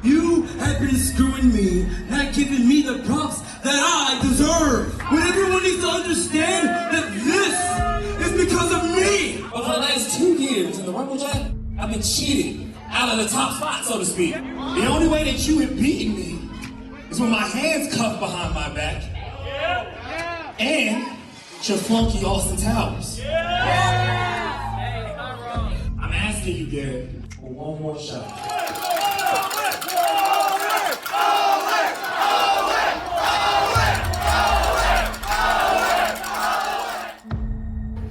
You have been screwing me, not giving me the props that I deserve. But everyone needs to understand that this is because of me. But for the last 2 years in the Rumble Jack, I've been cheating out of the top spot, so to speak. The only way that you have beaten me is with my hands cuffed behind my back and your flunky Austin Towers. I'm asking you, Garrett, for one more shot.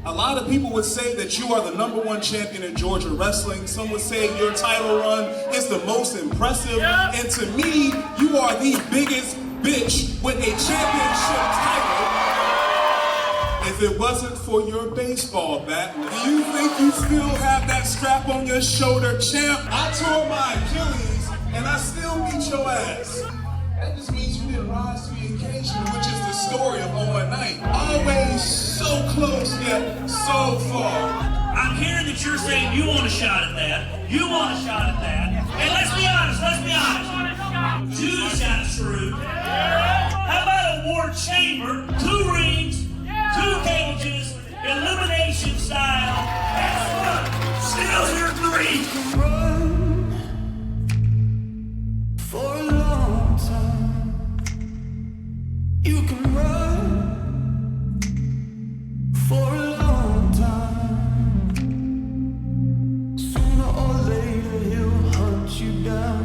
A lot of people would say that you are the #1 champion in Georgia wrestling. Some would say your title run is the most impressive. And to me, you are the biggest bitch with a championship title. If it wasn't for your baseball bat, do you think you still have that strap on your shoulder, champ? I tore my Achilles and I still beat your ass. That just means you didn't rise to the occasion, which is the story of Owen Knight. Always so close, yet so far. I'm hearing that you're saying you want a shot at that. You want a shot at that. And let's be honest. Judas got screwed. How about a war chamber, 2 rings, 2 cages, elimination style. That's fun. Still here 3. Run for a long time. You can run for a long time. Sooner or later he'll hunt you down.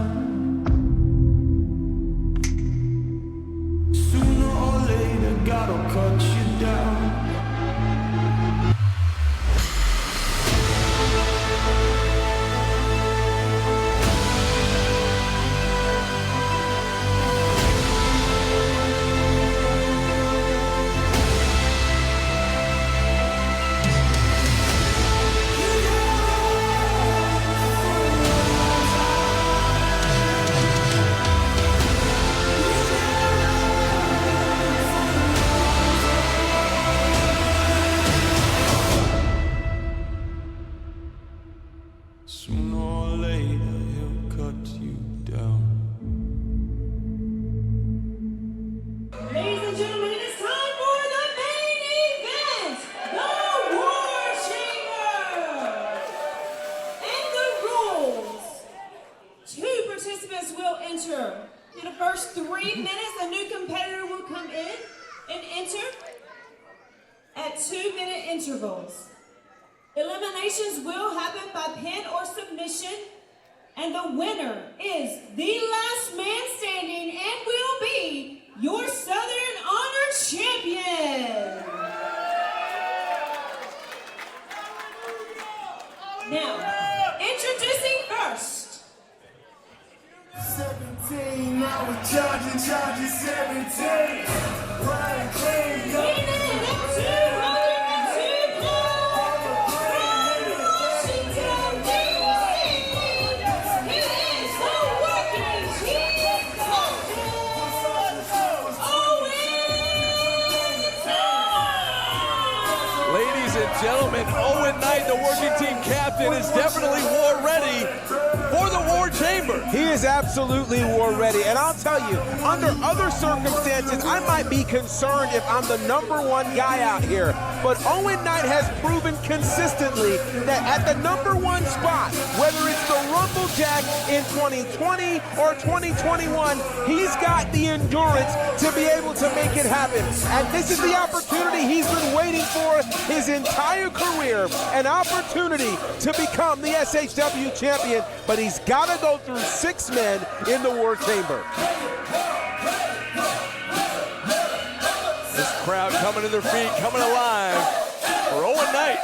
Sooner or later God'll cut you down. Sooner or later he'll cut you down. Ladies and gentlemen, it is time for the main event, the War Chamber. And the rules. 2 participants will enter. In the first 3 minutes, a new competitor will come in and enter at 2-minute intervals. Eliminations will happen by pin or submission, and the winner is the last man standing and will be your Southern Honor Champion. Now, introducing first. 17, now we're charging 17. Brian Clay, Gentlemen, Owen Knight, the working team captain, is definitely war ready for the War Chamber. He is absolutely war ready, and I'll tell you, under other circumstances, I might be concerned if I'm the #1 guy out here, but Owen Knight has proven consistently that at the #1 spot, whether it's the Rumble Jack in 2020 or 2021, he's got the endurance to be able to make it happen. And this is the opportunity he's been waiting for his entire career, an opportunity to become the SHW champion, but he's got to go through 6 men in the War Chamber. This crowd coming to their feet, coming alive for Owen Knight.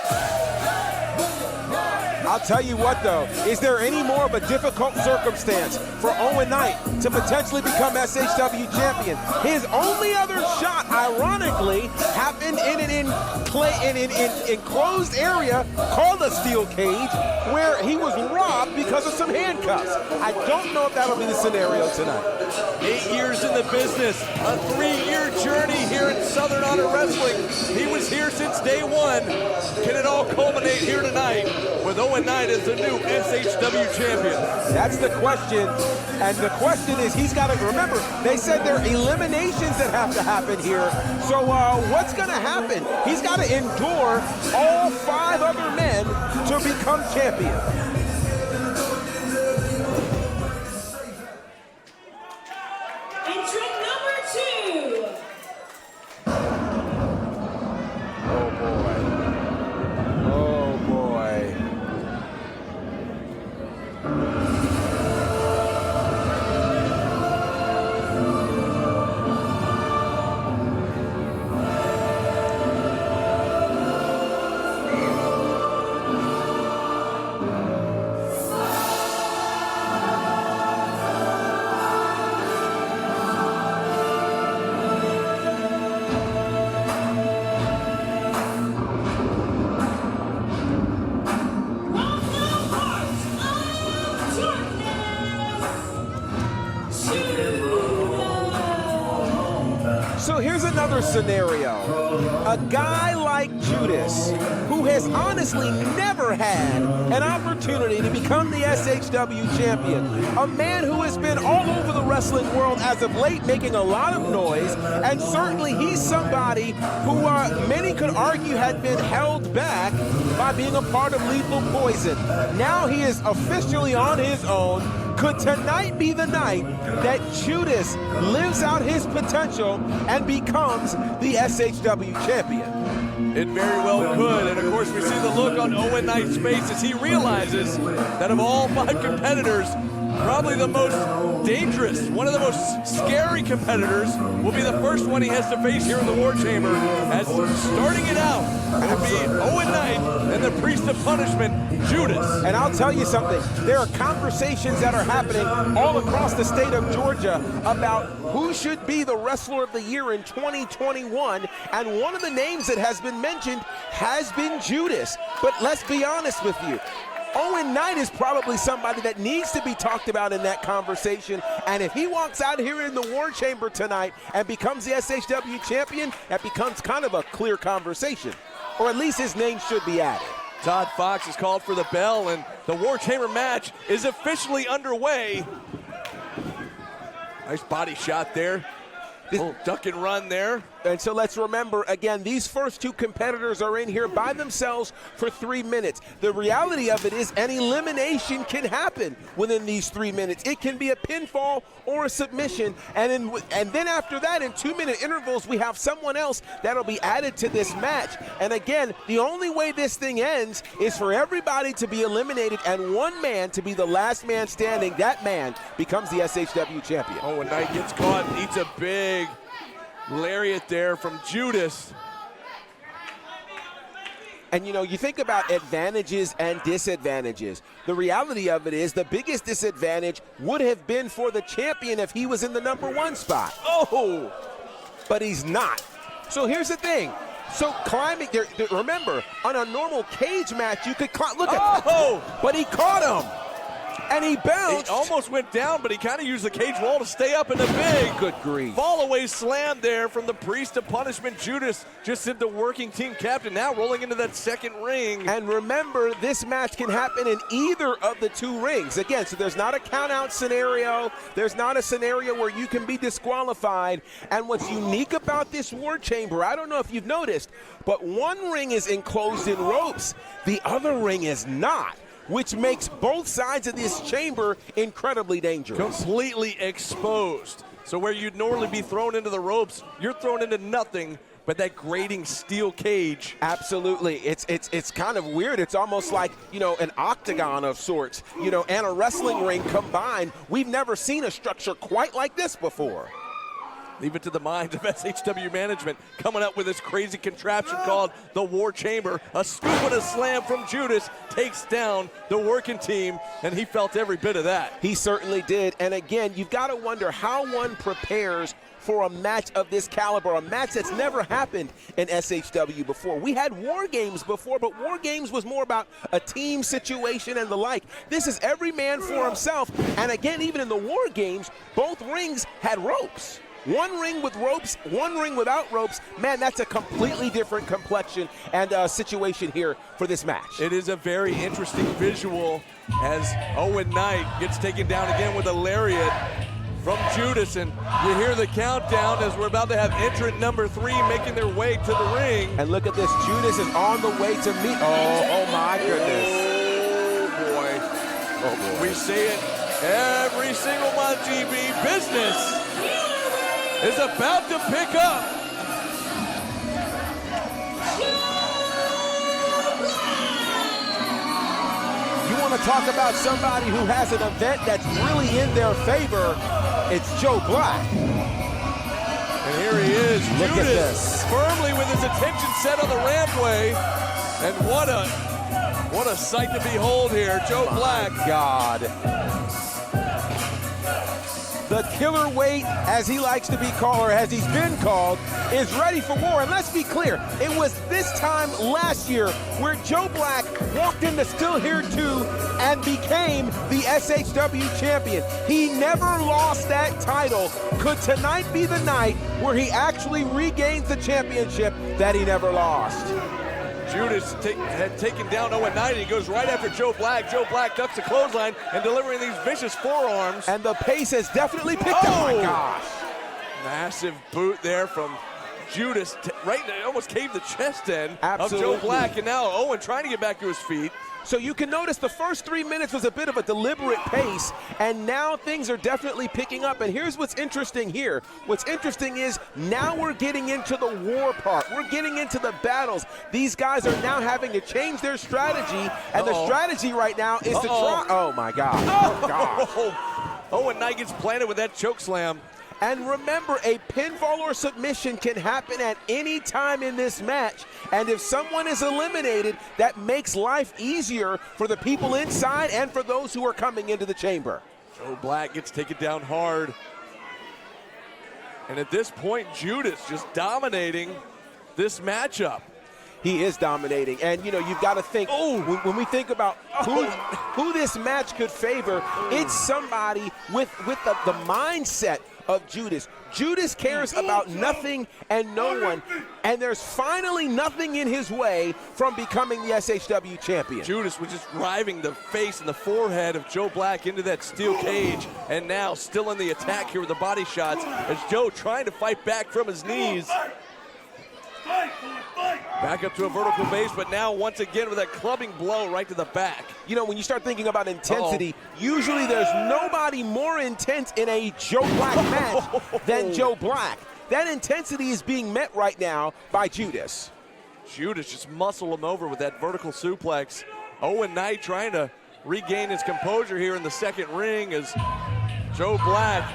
I'll tell you what, though, is there any more of a difficult circumstance for Owen Knight to potentially become SHW champion? His only other shot, ironically, happened in an enclosed area called a steel cage, where he was robbed because of some handcuffs. I don't know if that'll be the scenario tonight. 8 years in the business, a 3-year journey here in Southern Honor Wrestling. He was here since day 1. Can it all culminate here tonight with Owen Owen Knight as the new SHW champion? That's the question. And the question is, he's got to remember, they said there are eliminations that have to happen here. So what's going to happen? He's got to endure all 5 other men to become champion. Entrant number 2. Oh boy. Oh boy. So here's another scenario. A guy like Judas, who has honestly never had an opportunity to become the SHW champion, a man who has been all over the wrestling world as of late, making a lot of noise, and certainly he's somebody who many could argue had been held back by being a part of Lethal Poison. Now he is officially on his own. Could tonight be the night that Judas lives out his potential and becomes the SHW champion? It very well could, and of course we see the look on Owen Knight's face as he realizes that of all 5 competitors, probably the most dangerous, one of the most scary competitors will be the first one he has to face here in the War Chamber, as starting it out will be Owen Knight and the Priest of Punishment, Judas. And I'll tell you something, there are conversations that are happening all across the state of Georgia about who should be the Wrestler of the Year in 2021, and one of the names that has been mentioned has been Judas. But let's be honest with you, Owen Knight is probably somebody that needs to be talked about in that conversation, and if he walks out here in the War Chamber tonight and becomes the SHW champion, that becomes kind of a clear conversation, or at least his name should be added. Todd Fox has called for the bell, and the War Chamber match is officially underway. Nice body shot there. Little duck and run there. And so let's remember, again, these first 2 competitors are in here by themselves for 3 minutes. The reality of it is an elimination can happen within these 3 minutes. It can be a pinfall or a submission. And then after that, in 2-minute intervals, we have someone else that'll be added to this match. And again, the only way this thing ends is for everybody to be eliminated and one man to be the last man standing. That man becomes the SHW champion. Oh, when Knight gets caught, eats a big lariat there from Judas. And you know, you think about advantages and disadvantages. The reality of it is the biggest disadvantage would have been for the champion if he was in the #1 spot. Oh, but he's not. So here's the thing. So climbing, remember, on a normal cage match, you could climb, look at, but he caught him. And he bounced. He almost went down, but he kind of used the cage wall to stay up in the big. Good grief. Fall away slam there from the Priest of Punishment, Judas, just into working team captain, now rolling into that second ring. And remember, this match can happen in either of the 2 rings. Again, so there's not a count-out scenario. There's not a scenario where you can be disqualified. And what's unique about this War Chamber, I don't know if you've noticed, but one ring is enclosed in ropes. The other ring is not, which makes both sides of this chamber incredibly dangerous. Completely exposed. So where you'd normally be thrown into the ropes, you're thrown into nothing but that grating steel cage. Absolutely. It's kind of weird. It's almost like, you know, an octagon of sorts, you know, and a wrestling ring combined. We've never seen a structure quite like this before. Leave it to the minds of SHW management, coming up with this crazy contraption called the War Chamber. A scoop and a slam from Judas takes down the working team, and he felt every bit of that. He certainly did. And again, you've got to wonder how one prepares for a match of this caliber, a match that's never happened in SHW before. We had War Games before, but War Games was more about a team situation and the like. This is every man for himself. And again, even in the War Games, both rings had ropes. One ring with ropes, one ring without ropes. Man, that's a completely different complexion and situation here for this match. It is a very interesting visual as Owen Knight gets taken down again with a lariat from Judas, and you hear the countdown as we're about to have entrant number 3 making their way to the ring. And look at this, Judas is on the way to meet, oh my goodness. Oh boy. We say it every single month, GB. Business is about to pick up. You want to talk about somebody who has an event that's really in their favor, it's Joe Black. And here he is, Look Judas, at this. firmly with his attention set on the rampway. And what a sight to behold here, Joe Black. God. The killer weight, as he likes to be called, or as he's been called, is ready for war. And let's be clear, it was this time last year where Joe Black walked into Still Here 2 and became the SHW champion. He never lost that title. Could tonight be the night where he actually regains the championship that he never lost? Judas had taken down Owen Knight. He goes right after Joe Black. Joe Black ducks the clothesline and delivering these vicious forearms. And the pace has definitely picked up. Oh my gosh. Massive boot there from Judas, right, almost caved the chest in Absolutely. of Joe Black. And now Owen trying to get back to his feet. So you can notice the first 3 minutes was a bit of a deliberate pace, and now things are definitely picking up. And here's what's interesting here. What's interesting is now we're getting into the war part. We're getting into the battles. These guys are now having to change their strategy, and the strategy right now is to try. Oh my God. Oh gosh. Owen Knight gets planted with that choke slam. And remember, a pinfall or submission can happen at any time in this match. And if someone is eliminated, that makes life easier for the people inside and for those who are coming into the chamber. Joe Black gets taken down hard. And at this point, Judas just dominating this matchup. He is dominating. And, you know, you've got to think, when we think about who this match could favor, it's somebody with the mindset of Judas. Judas cares about nothing and no one, and there's finally nothing in his way from becoming the SHW champion. Judas was just driving the face and the forehead of Joe Black into that steel cage, and now still in the attack here with the body shots as Joe trying to fight back from his knees. Back up to a vertical base, but now once again with that clubbing blow right to the back. You know, when you start thinking about intensity, usually there's nobody more intense in a Joe Black match than Joe Black. That intensity is being met right now by Judas. Judas just muscled him over with that vertical suplex. Owen Knight trying to regain his composure here in the second ring as Joe Black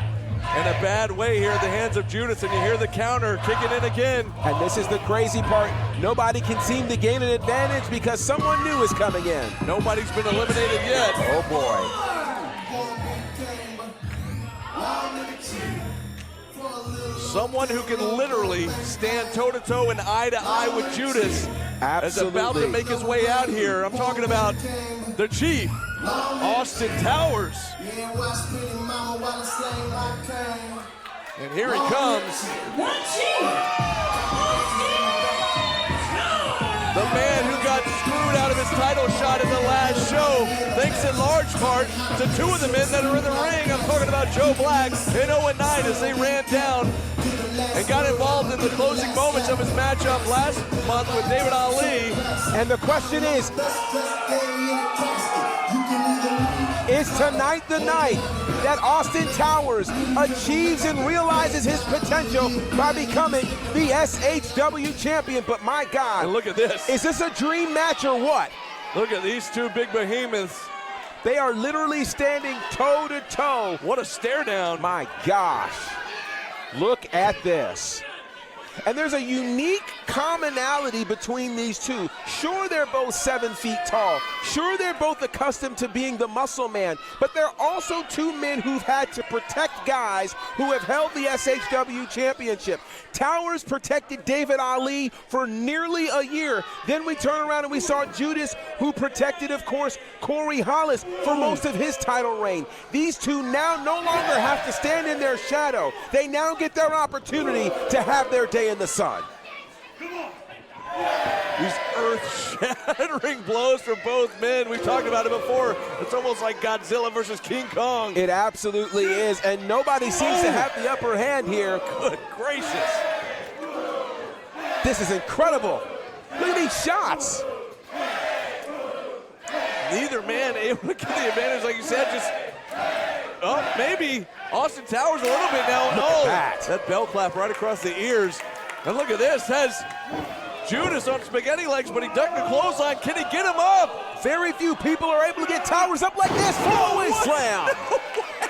in a bad way here at the hands of Judas, and you hear the counter kicking in again. And this is the crazy part. Nobody can seem to gain an advantage because someone new is coming in. Nobody's been eliminated yet. Oh boy. Someone who can literally stand toe-to-toe and eye-to-eye with Judas is about to make his way out here. I'm talking about the Chief, Austin Towers. And here he comes. The man who got screwed out of his title shot in the last show, thanks in large part to two of the men that are in the ring. I'm talking about Joe Black and Owen Knight as they ran down and got involved in the closing moments of his matchup last month with David Ali. And the question is tonight the night that Austin Towers achieves and realizes his potential by becoming the SHW champion? But my God, and look at this. Is this a dream match or what? Look at these two big behemoths. They are literally standing toe to toe. What a stare down. My gosh. Look at this. And there's a unique commonality between these two. Sure, they're both 7 feet tall. Sure, they're both accustomed to being the muscle man, but they're also two men who've had to protect guys who have held the SHW championship. Towers protected David Ali for nearly a year. Then we turn around and we saw Judas, who protected, of course, Corey Hollis for most of his title reign. These two now no longer have to stand in their shadow. They now get their opportunity to have their day in the sun. These earth-shattering blows from both men. We've talked about it before. It's almost like Godzilla versus King Kong. It absolutely is, and nobody seems to have the upper hand here. Good gracious. This is incredible. Look at these shots. Neither man able to get the advantage, like you said, just, oh, maybe Austin Towers a little bit now. Look at That bell clap right across the ears. And look at this, has Judas on spaghetti legs, but he ducked the clothesline. Can he get him up? Very few people are able to get Towers up like this. Fall-away slam.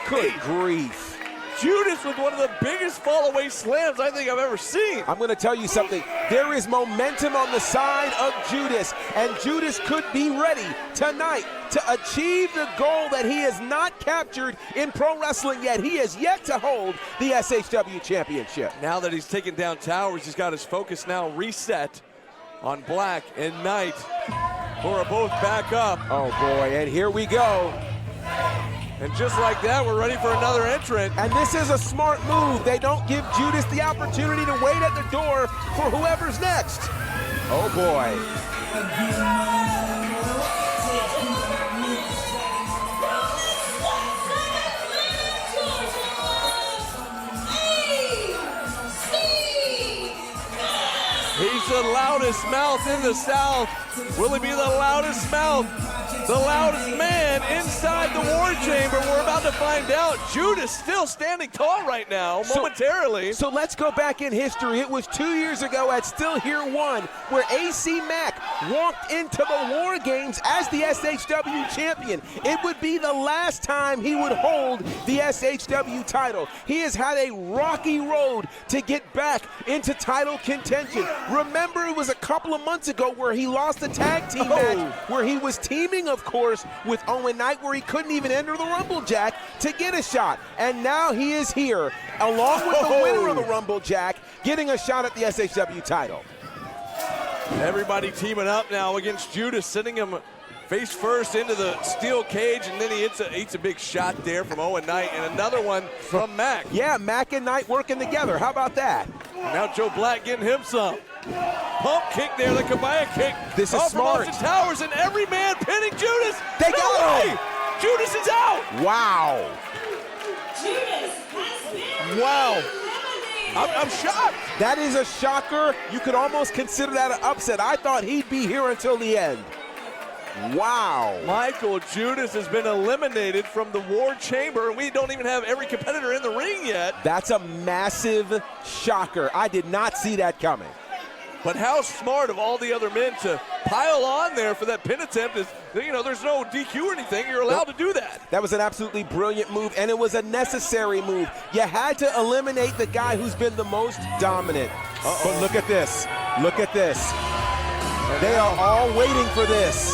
Good grief. Judas with one of the biggest fall-away slams I think I've ever seen. I'm going to tell you something. There is momentum on the side of Judas, and Judas could be ready tonight to achieve the goal that he has not captured in pro wrestling yet. He has yet to hold the SHW championship. Now that he's taken down Towers, he's got his focus now reset on Black and Knight, who are both back up. Oh boy, and here we go. And just like that, we're ready for another entrant. And this is a smart move. They don't give Judas the opportunity to wait at the door for whoever's next. Oh boy. He's the loudest mouth in the South. Will he be the loudest mouth? The loudest man inside the War Chamber. We're about to find out. Judas still standing tall right now, momentarily. So let's go back in history. It was 2 years ago at Still Here 1 where AC Mack walked into the War Games as the SHW champion. It would be the last time he would hold the SHW title. He has had a rocky road to get back into title contention. Remember, it was a couple of months ago where he lost the tag team match, where he was teaming, of course, with Owen Knight, where he couldn't even enter the Rumble Jack to get a shot. And now he is here, along with the winner of the Rumble Jack, getting a shot at the SHW title. Everybody teaming up now against Judas, sending him face first into the steel cage, and then he eats a big shot there from Owen Knight, and another one from Mack. Yeah, Mack and Knight working together. How about that? Now Joe Black getting him some. Pump kick there, the Kabaya kick. This is smart. From Austin Towers, and every man pinning Judas. They got him. Judas is out. Wow. Judas has been Wow. I'm shocked. That is a shocker. You could almost consider that an upset. I thought he'd be here until the end. Wow. Michael Judas has been eliminated from the War Chamber, and we don't even have every competitor in the ring yet. That's a massive shocker. I did not see that coming. But how smart of all the other men to pile on there for that pin attempt is, you know, there's no DQ or anything. You're allowed to do that. That was an absolutely brilliant move, and it was a necessary move. You had to eliminate the guy who's been the most dominant. But look at this. Look at this. They are all waiting for this.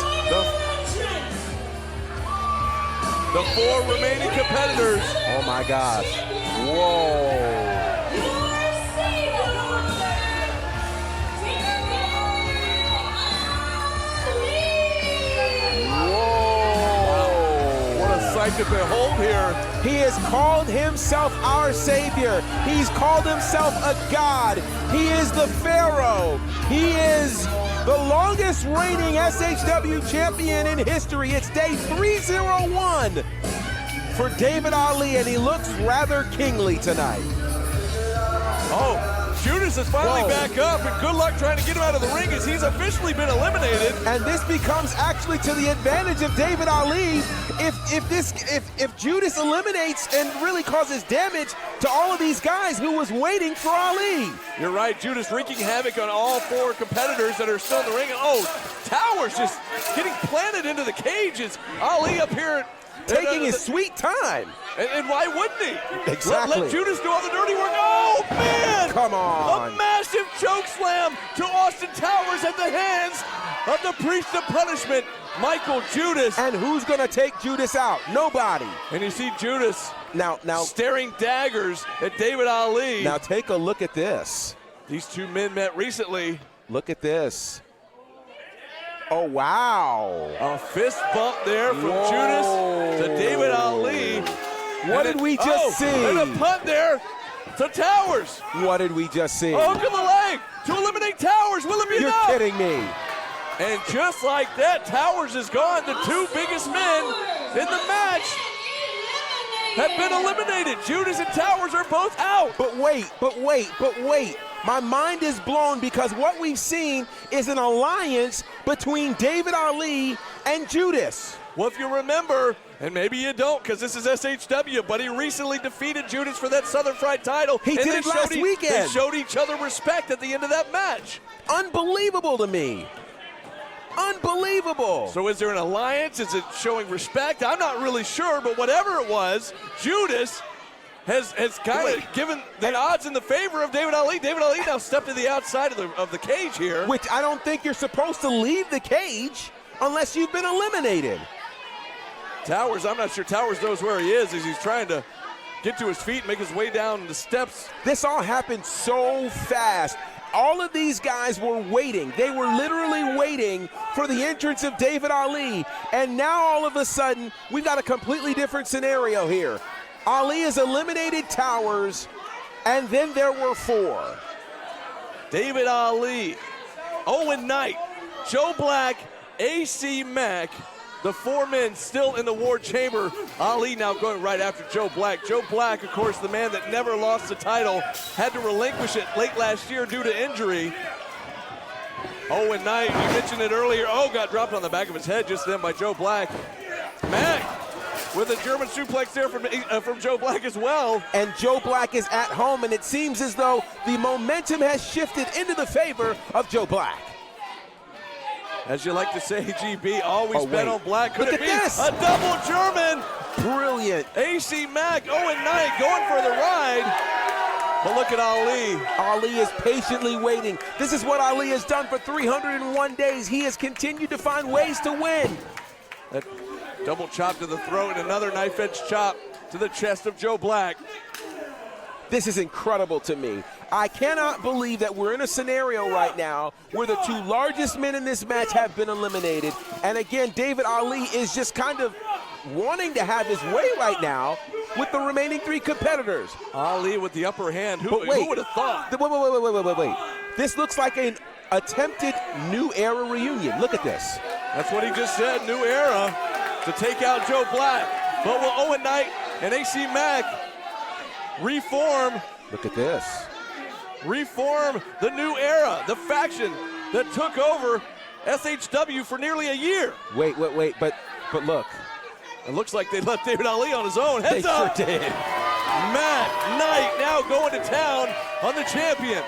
The 4 remaining competitors. Oh my gosh. Whoa. To behold here. He has called himself our Savior. He's called himself a God. He is the Pharaoh. He is the longest reigning SHW champion in history. It's day 301 for David Ali, and he looks rather kingly tonight. Oh, Judas is finally back up, and good luck trying to get him out of the ring as he's officially been eliminated. And this becomes actually to the advantage of David Ali if Judas eliminates and really causes damage to all of these guys who was waiting for Ali. You're right, Judas wreaking havoc on all 4 competitors that are still in the ring. Oh, Towers just getting planted into the cages. Ali up here taking his sweet time. And why wouldn't he? Exactly. Let Judas do all the dirty work. Oh, man! Come on. A massive choke slam to Austin Towers at the hands of the priest of punishment, Michael Judas. And who's gonna take Judas out? Nobody. And you see Judas Now, staring daggers at David Ali. now take a look at this. These two men met recently. Look at this. Oh, wow. A fist bump there from Judas to David Ali. What did we just see? And a punt there to Towers. What did we just see? A hook of the leg to eliminate Towers. Will it be You're enough? kidding me. And just like that, Towers is gone. The two biggest men in the match have been eliminated. Judas and Towers are both out. But wait. My mind is blown because what we've seen is an alliance between David Ali and Judas. Well, if you remember, and maybe you don't because this is SHW, but he recently defeated Judas for that Southern Fried title. He did it last weekend. They showed each other respect at the end of that match. Unbelievable to me. Unbelievable. So is there an alliance? Is it showing respect? I'm not really sure, but whatever it was, Judas has kind of given the odds in the favor of David Ali. David Ali now stepped to the outside of the cage here. Which I don't think you're supposed to leave the cage unless you've been eliminated. Towers, I'm not sure Towers knows where he is as he's trying to get to his feet and make his way down the steps. This all happened so fast. All of these guys were waiting. They were literally waiting for the entrance of David Ali. And now all of a sudden, we've got a completely different scenario here. Ali has eliminated Towers, and then there were four. David Ali, Owen Knight, Joe Black, AC Mack, the four men still in the War Chamber. Ali now going right after Joe Black. Joe Black, of course, the man that never lost the title, had to relinquish it late last year due to injury. Owen Knight, you mentioned it earlier. Oh, got dropped on the back of his head just then by Joe Black. Mack with a German suplex there from Joe Black as well. And Joe Black is at home, and it seems as though the momentum has shifted into the favor of Joe Black. As you like to say, GB, always bet on Black. Could Look it at be this. a double German? Brilliant. AC Mack, Owen Knight going for the ride. But look at Ali. Ali is patiently waiting. This is what Ali has done for 301 days. He has continued to find ways to win. That double chop to the throat and another knife edge chop to the chest of Joe Black. This is incredible to me. I cannot believe that we're in a scenario right now where the two largest men in this match have been eliminated. And again, David Ali is just kind of wanting to have his way right now with the remaining three competitors. Ali with the upper hand. Who would have thought? Wait. This looks like an attempted new era reunion. Look at this. That's what he just said, new era to take out Joe Black. But will Owen Knight and AC Mack reform? Look at this. Reform the new era, the faction that took over SHW for nearly a year. Wait, but look. It looks like they left David Ali on his own. Heads up. Sure did. Matt Knight now going to town on the champion.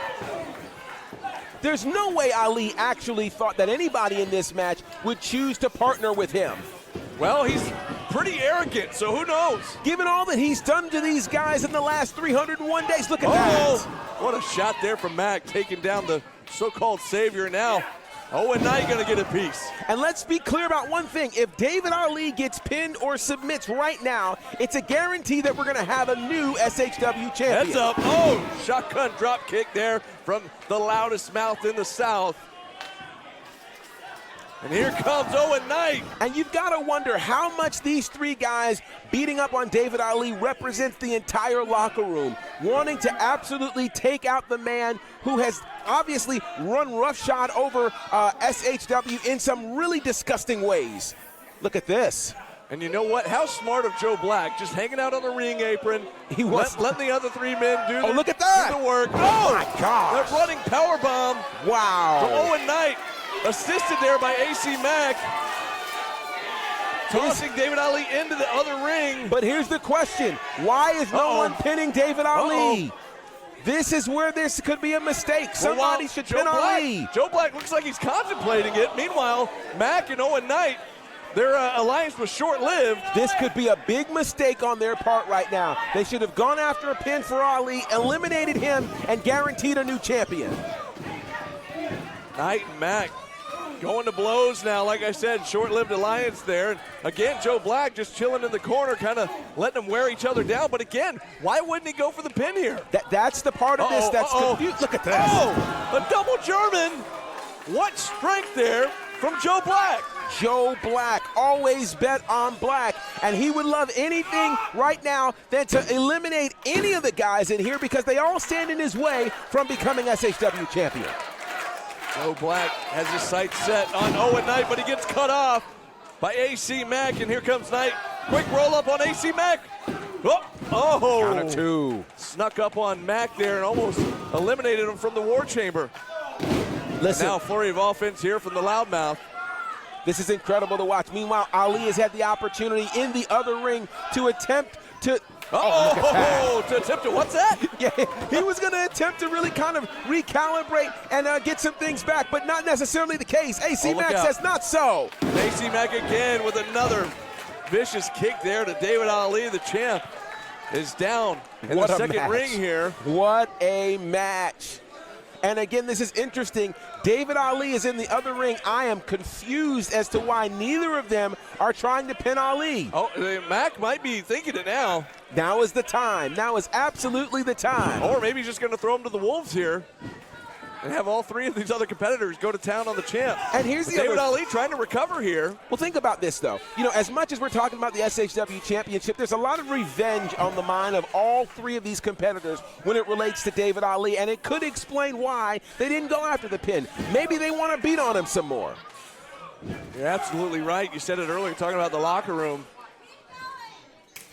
There's no way Ali actually thought that anybody in this match would choose to partner with him. Well, he's pretty arrogant, so who knows? Given all that he's done to these guys in the last 301 days, look at that. What a shot there from Mack, taking down the so-called savior now. Owen Knight gonna get a piece. And let's be clear about one thing. If David Ali gets pinned or submits right now, it's a guarantee that we're gonna have a new SHW champion. Heads up, oh, shotgun drop kick there from the loudest mouth in the South. And here comes Owen Knight. And you've got to wonder how much these three guys beating up on David Ali represents the entire locker room, wanting to absolutely take out the man who has obviously run roughshod over SHW in some really disgusting ways. Look at this. And you know what? How smart of Joe Black, just hanging out on the ring apron. He was letting the other three men do look at that. Do the work. Oh my gosh. That running power bomb. Wow. To Owen Knight. Assisted there by AC Mack, tossing David Ali into the other ring. But here's the question. Why is no one pinning David Ali? This is where this could be a mistake. Somebody should pin Ali. Joe Black looks like he's contemplating it. Meanwhile, Mack and Owen Knight, their alliance was short-lived. This could be a big mistake on their part right now. They should have gone after a pin for Ali, eliminated him, and guaranteed a new champion. Knight and Mack going to blows now. Like I said, short-lived alliance there. Again, Joe Black just chilling in the corner, kind of letting them wear each other down. But again, why wouldn't he go for the pin here? That's the part of this that's confused. Look at this. Oh, a double German. What strength there from Joe Black. Joe Black, always bet on Black, and he would love anything right now than to eliminate any of the guys in here because they all stand in his way from becoming SHW champion. Joe Black has his sights set on Owen Knight, but he gets cut off by AC Mack, and here comes Knight. Quick roll up on AC Mack. Oh, Count of two. Snuck up on Mack there and almost eliminated him from the War Chamber. Listen, now flurry of offense here from the loudmouth. This is incredible to watch. Meanwhile, Ali has had the opportunity in the other ring to attempt to to attempt to, what's that? Yeah, he was going to attempt to really kind of recalibrate and get some things back, but not necessarily the case. AC Mack says not so. AC Mack again with another vicious kick there to David Ali. The champ is down in the second ring here. What a match. And again, this is interesting. David Ali is in the other ring. I am confused as to why neither of them are trying to pin Ali. Oh, Mack might be thinking it now. Now is the time. Now is absolutely the time. Or maybe he's just going to throw him to the wolves here and have all three of these other competitors go to town on the champ. And here's the David Ali trying to recover here. Well, think about this, though. You know, as much as we're talking about the SHW Championship, there's a lot of revenge on the mind of all three of these competitors when it relates to David Ali, and it could explain why they didn't go after the pin. Maybe they want to beat on him some more. You're absolutely right. You said it earlier, talking about the locker room.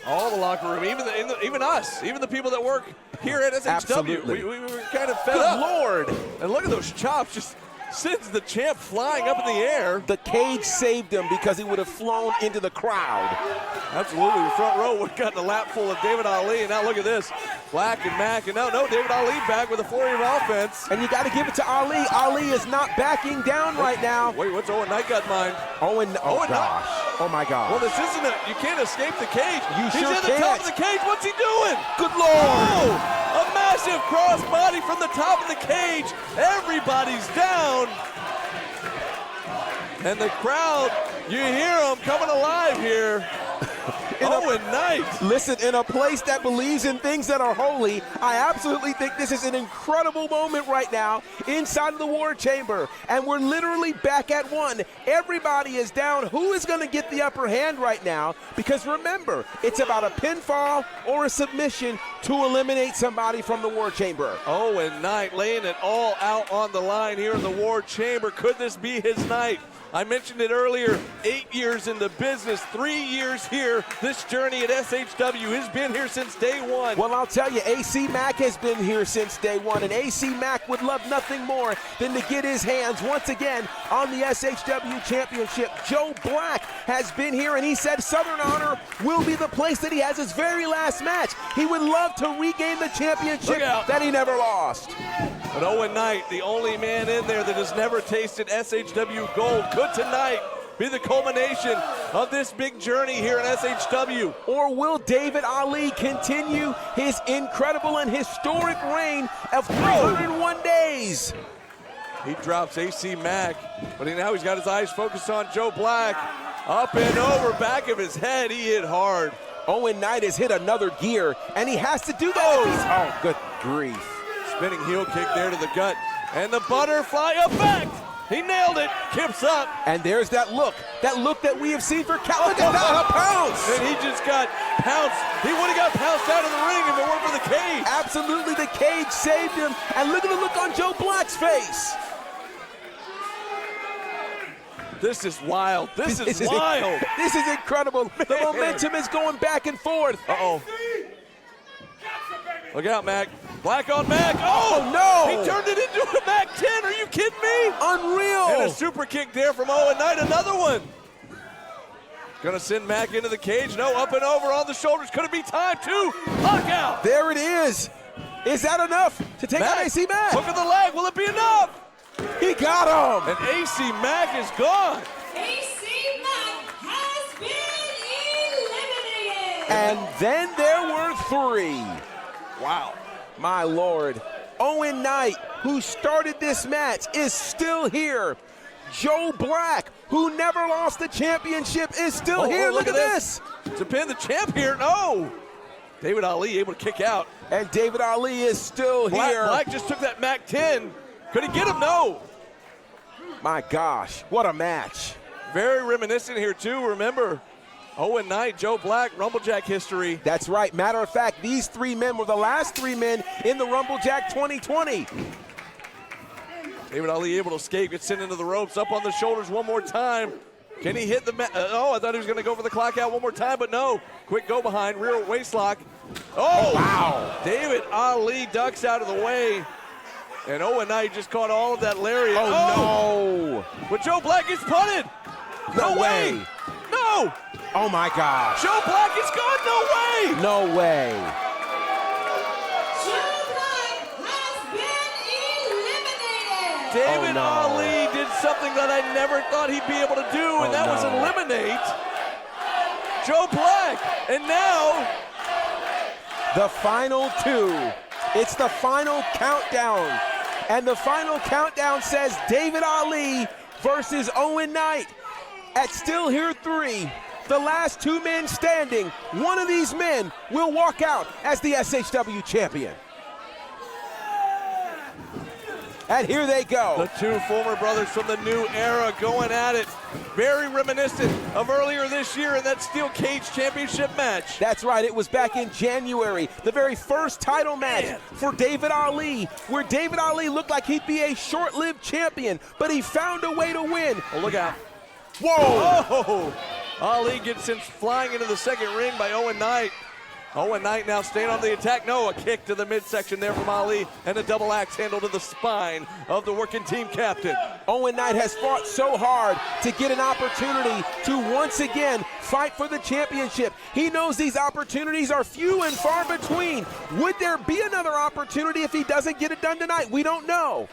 All the locker room, even us, even the people that work here at SHW. Absolutely. We were kind of fed up. Lord. And look at those chops, just sends the champ flying up in the air. The cage saved him because he would have flown into the crowd. Absolutely, the front row would have gotten a lap full of David Ali, and now look at this. Black and Mack, and now David Ali back with a flurry of offense. And you got to give it to Ali. Ali is not backing down right now. Wait, what's Owen Knight got in mind? Owen gosh. Knight. Oh my gosh. Well, this isn't it. You can't escape the cage. You He's sure at the top of the cage. What's he doing? Good Lord. Oh, a massive cross body from the top of the cage. Everybody's down. And the crowd, you hear them coming alive here. Owen Knight. Listen, in a place that believes in things that are holy, I absolutely think this is an incredible moment right now inside of the War Chamber. And we're literally back at one. Everybody is down. Who is going to get the upper hand right now? Because remember, it's about a pinfall or a submission to eliminate somebody from the War Chamber. Owen Knight laying it all out on the line here in the War Chamber. Could this be his night? I mentioned it earlier, 8 years in the business, 3 years here. This journey at SHW has been here since day one. Well, I'll tell you, AC Mack has been here since day one, and AC Mack would love nothing more than to get his hands once again on the SHW Championship. Joe Black has been here, and he said Southern Honor will be the place that he has his very last match. He would love to regain the championship that he never lost. But Owen Knight, the only man in there that has never tasted SHW gold, could tonight be the culmination of this big journey here in SHW. Or will David Ali continue his incredible and historic reign of 301 days? He drops AC Mack, but now he's got his eyes focused on Joe Black. Up and over, back of his head, he hit hard. Owen Knight has hit another gear, and he has to do that. Oh, good grief. Spinning heel kick there to the gut. And the butterfly effect. He nailed it. Kips up. And there's that look that we have seen for Cal. Look at that, a pounce. And he just got pounced. He would have got pounced out of the ring if it weren't for the cage. Absolutely, the cage saved him. And look at the look on Joe Black's face. This is wild. This is wild. This is incredible. The momentum is going back and forth. Uh-oh. Look out, Mack. Black on Mack. Oh, no. He turned it into a Mack 10. Are you kidding me? Unreal. And a super kick there from Owen Knight. Another one. Gonna send Mack into the cage. No, up and over on the shoulders. Could it be time to knock out? There it is. Is that enough to take out AC Mack? Look at the leg. Will it be enough? He got him. And AC Mack is gone. AC Mack has been eliminated. And then there were three. Wow. My Lord. Owen Knight, who started this match, is still here. Joe Black, who never lost the championship, is still here. Look at this. To pin the champ here. No. David Ali able to kick out. And David Ali is still here. Black just took that Mac 10. Could he get him? No. My gosh, what a match. Very reminiscent here, too. Remember, Owen Knight, Joe Black, Rumblejack history. That's right. Matter of fact, these 3 men were the last 3 men in the Rumblejack 2020. David Ali able to escape, gets sent into the ropes, up on the shoulders one more time. Can he hit the I thought he was going to go for the clock out one more time, but no. Quick go behind, rear waist lock. Oh, wow. David Ali ducks out of the way. And Owen Knight just caught all of that lariat. Oh, no. But Joe Black is punted. No way. No. Oh, my gosh. Joe Black is gone. No way. No way. Joe Black has been eliminated. David Oh, no. Ali did something that I never thought he'd be able to do, and that was no. eliminate Joe Black. And now the final 2. It's the final countdown. And the final countdown says David Ali versus Owen Knight. At Still Here 3, the last 2 men standing, one of these men will walk out as the SHW champion. And here they go. the 2 former brothers from the new era going at it. Very reminiscent of earlier this year in that steel cage championship match. That's right, it was back in January, the very first title match for David Ali, where David Ali looked like he'd be a short-lived champion, but he found a way to win. Oh, look out. Whoa! Oh! Ali gets sent flying into the second ring by Owen Knight. Owen Knight now staying on the attack. No, a kick to the midsection there from Ali, and a double axe handle to the spine of the working team captain. Owen Knight has fought so hard to get an opportunity to once again fight for the championship. He knows these opportunities are few and far between. Would there be another opportunity if he doesn't get it done tonight? We don't know.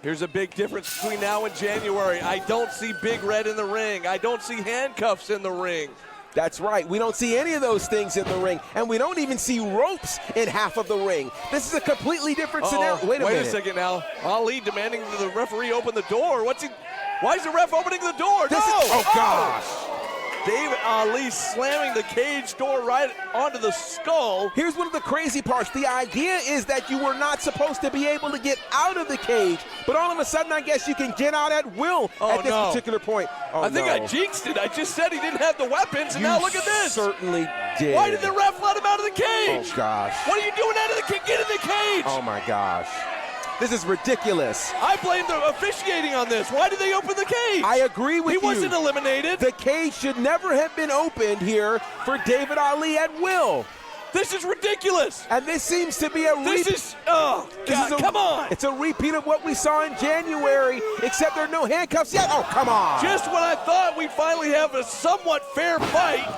Here's a big difference between now and January. I don't see Big Red in the ring. I don't see handcuffs in the ring. That's right. We don't see any of those things in the ring, and we don't even see ropes in half of the ring. This is a completely different scenario. Wait a second now. Ali demanding that the referee open the door. Why is the ref opening the door? Oh, gosh. David Ali slamming the cage door right onto the skull. Here's one of the crazy parts. The idea is that you were not supposed to be able to get out of the cage, but all of a sudden I guess you can get out at will at this particular point. Oh, I think I jinxed it. I just said he didn't have the weapons, and now look at this. Certainly did. Why did the ref let him out of the cage? Oh, gosh. What are you doing out of the cage? Get in the cage. Oh, my gosh. This is ridiculous. I blame the officiating on this. Why did they open the cage? I agree with you. He wasn't eliminated. The cage should never have been opened here for David Ali at will. This is ridiculous. And this seems to be a come on. It's a repeat of what we saw in January, except there are no handcuffs yet. Oh, come on. Just when I thought we'd finally have a somewhat fair fight,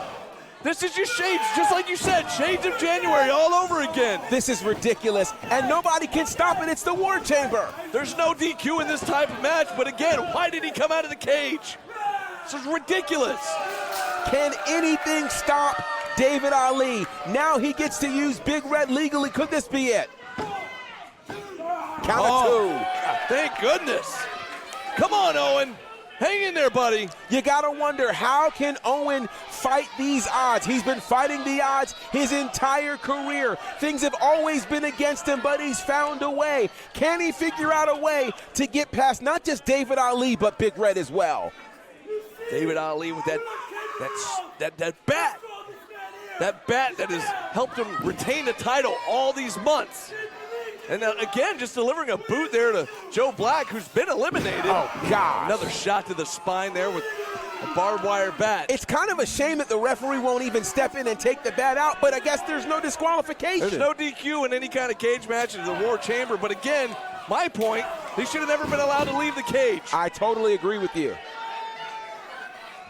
this is just shades, just like you said, shades of January all over again. This is ridiculous, and nobody can stop it. It's the War Chamber. There's no DQ in this type of match, but again, why did he come out of the cage? This is ridiculous. Can anything stop David Ali? Now he gets to use Big Red legally. Could this be it? Count of 2. Thank goodness. Come on, Owen. Hang in there, buddy. You gotta wonder, how can Owen fight these odds? He's been fighting the odds his entire career. Things have always been against him, but he's found a way. Can he figure out a way to get past not just David Ali, but Big Red as well? David Ali with that bat. That bat that has helped him retain the title all these months. And again, just delivering a boot there to Joe Black, who's been eliminated. Oh, God. Another shot to the spine there with a barbed wire bat. It's kind of a shame that the referee won't even step in and take the bat out, but I guess there's no disqualification. There's no DQ in any kind of cage match in the War Chamber. But again, my point, he should have never been allowed to leave the cage. I totally agree with you.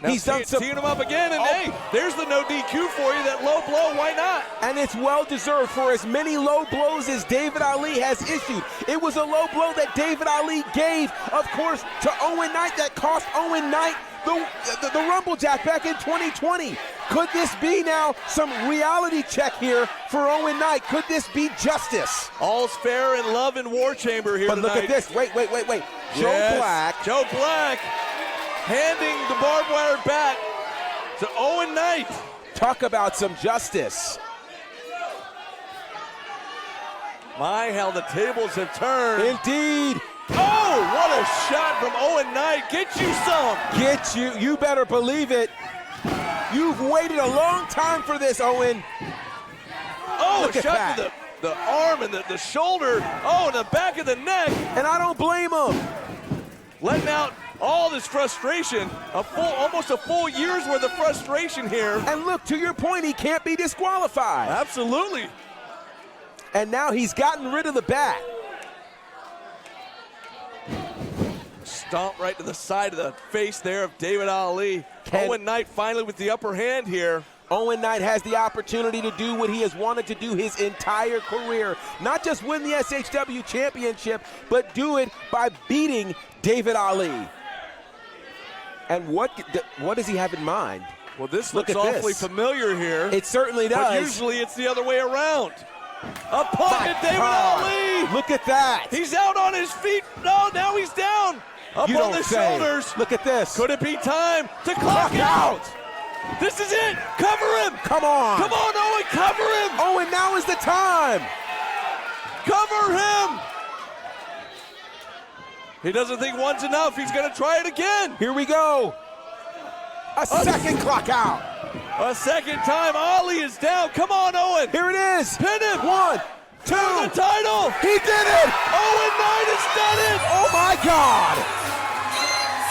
Now he's teeing him up again, and hey, there's the no DQ for you, that low blow, why not? And it's well-deserved for as many low blows as David Ali has issued. It was a low blow that David Ali gave, of course, to Owen Knight that cost Owen Knight the Rumblejack back in 2020. Could this be now some reality check here for Owen Knight? Could this be justice? All's fair in love and War Chamber here But tonight. look at this. Wait. Yes. Joe Black handing the barbed wire bat to Owen Knight. Talk about some justice. My, how the tables have turned. Indeed. Oh, what a shot from Owen Knight. Get you some. You better believe it. You've waited a long time for this, Owen. Oh, Look a at shot that. to the arm and the shoulder. Oh, and the back of the neck. And I don't blame him. Letting out all this frustration. Almost a full year's worth of frustration here. And look, to your point, he can't be disqualified. Absolutely. And now he's gotten rid of the bat. Stomp right to the side of the face there of David Ali. Owen Knight finally with the upper hand here. Owen Knight has the opportunity to do what he has wanted to do his entire career. Not just win the SHW championship, but do it by beating David Ali. And what does he have in mind? Well, this Look looks at awfully this. familiar here. It certainly does. But usually it's the other way around. Up pocket, David Ali. Look at that. He's out on his feet. No, now he's down. Up You on don't the say. shoulders. Look at this. Could it be time to clock out? This is it. Cover him. Come on. Come on, Owen. Cover him. Owen, now is the time. Cover him. He doesn't think one's enough. He's going to try it again. Here we go. A second clock out. A second time. Ali is down. Come on, Owen. Here it is. Pin him. 1, 2. The title. He did it. Owen Knight has done it. Oh, my God.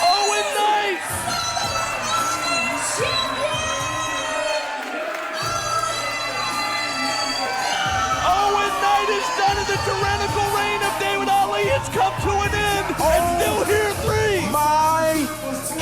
Owen Knight. Owen Knight has done it. The tyrannical reign of David Ali has come to an end. And still here 3. My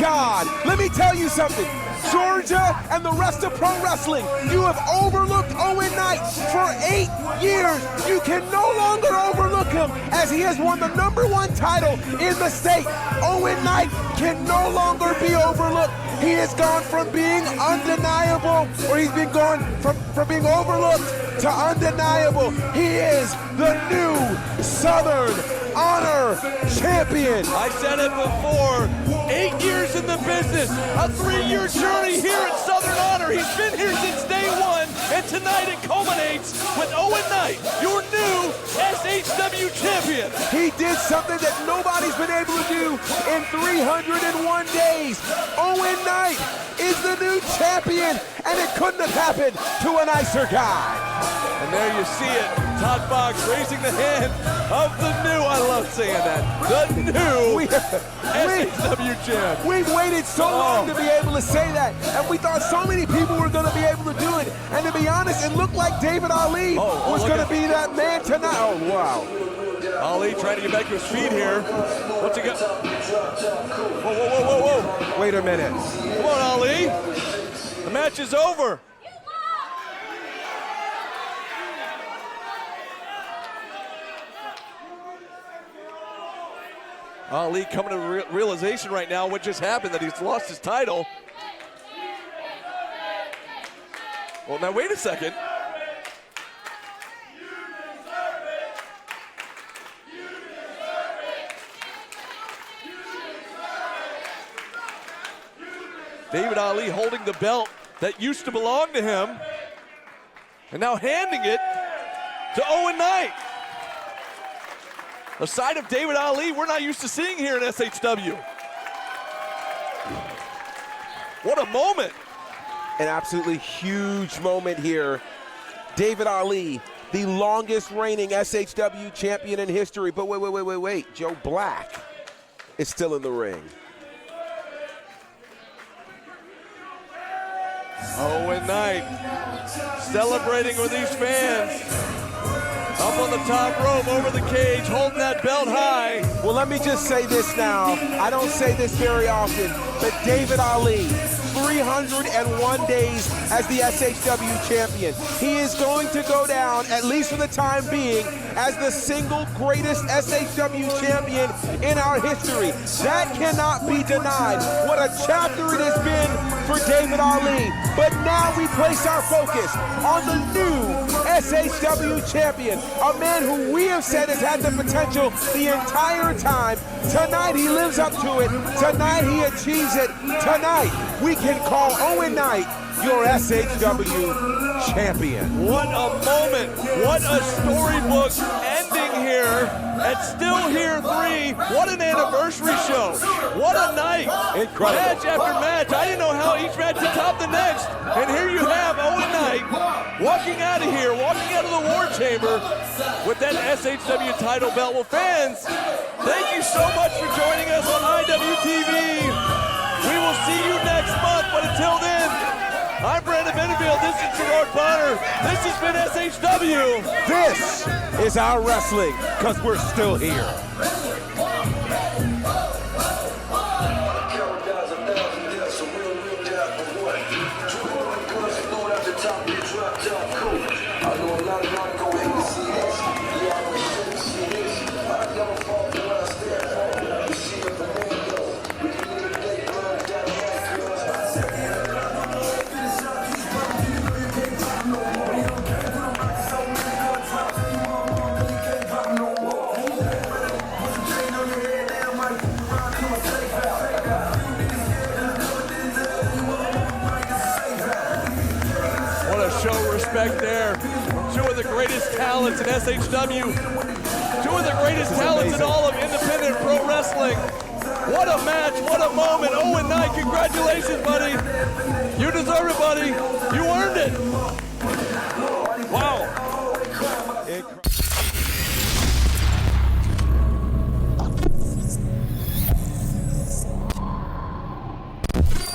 God. Let me tell you something. Georgia and the rest of pro wrestling, you have overlooked Owen Knight for 8 years. You can no longer overlook him as he has won the #1 title in the state. Owen Knight can no longer be overlooked. He has gone from being undeniable, or he's been going from being overlooked to undeniable. He is the new Southern Honor Champion. I said it before, 8 years in the business, a 3-year journey here at Southern Honor. He's been here since day 1, and tonight it culminates with Owen Knight, your new SHW champion. He did something that nobody's been able to do in 301 days. Owen Knight is the new champion, and it couldn't have happened to a nicer guy. And there you see it, Todd Fox raising the hand of the new, I love saying that, the new SHW champ. We've waited so long to be able to say that, and we thought so many people were going to be able to do it. And to be honest, it looked like David Ali was going to be that man tonight. Oh, wow. Ali trying to get back to his feet here. What's he got? Whoa. Wait a minute. Come on, Ali. The match is over. Ali coming to realization right now what just happened, that he's lost his title. Well, now wait a second. David Ali holding the belt that used to belong to him, and now handing it to Owen Knight. A side of David Ali we're not used to seeing here in SHW. What a moment. An absolutely huge moment here. David Ali, the longest reigning SHW champion in history. But wait. Joe Black is still in the ring. Owen Knight celebrating with these fans. Up on the top rope, over the cage, holding that belt high. Well, let me just say this now. I don't say this very often, but David Ali 301 days as the SHW champion. He is going to go down, at least for the time being, as the single greatest SHW champion in our history. That cannot be denied. What a chapter it has been for David Ali. But now we place our focus on the new SHW champion, a man who we have said has had the potential the entire time. Tonight he lives up to it. Tonight he achieves it. Tonight we can call Owen Knight your SHW champion. What a moment. What a storybook ending here at Still Here 3. What an anniversary show. What a night. Incredible. Match after match. I didn't know how each match would top the next. And here you have Owen Knight walking out of here, walking out of the War Chamber with that SHW title belt. Well, fans, thank you so much for joining us on IWTV. We will see you next month, but until then, I'm Brandon Benefield, this is Gerard Bonner, this has been SHW. This is our wrestling, because we're still here. Respect there. Two of the greatest talents in SHW. Two of the greatest talents in all of independent pro wrestling. What a match, what a moment. Owen Knight, congratulations, buddy. You deserve it, buddy. You earned it. Wow.